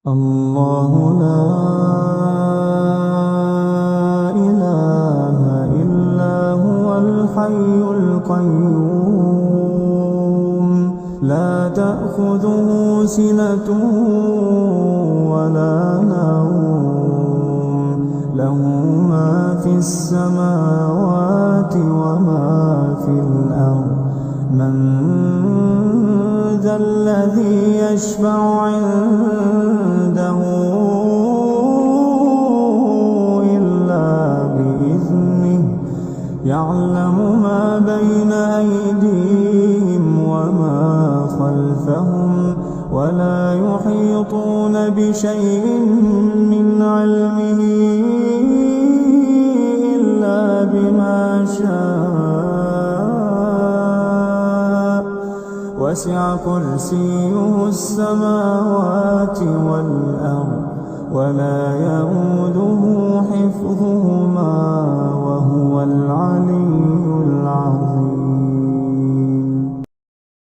الله لا إله إلا هو الحي القيوم لا تأخذه سنة ولا نوم له ما في السماوات وما في الأرض من ذا الذي يشفع عنده إلا بإذنه يعلم ما بين أيديهم وما خلفهم ولا يحيطون بشيء من علمه إلا بما شاء وسع كرسيه السماوات والأرض ولا يئوده حفظهما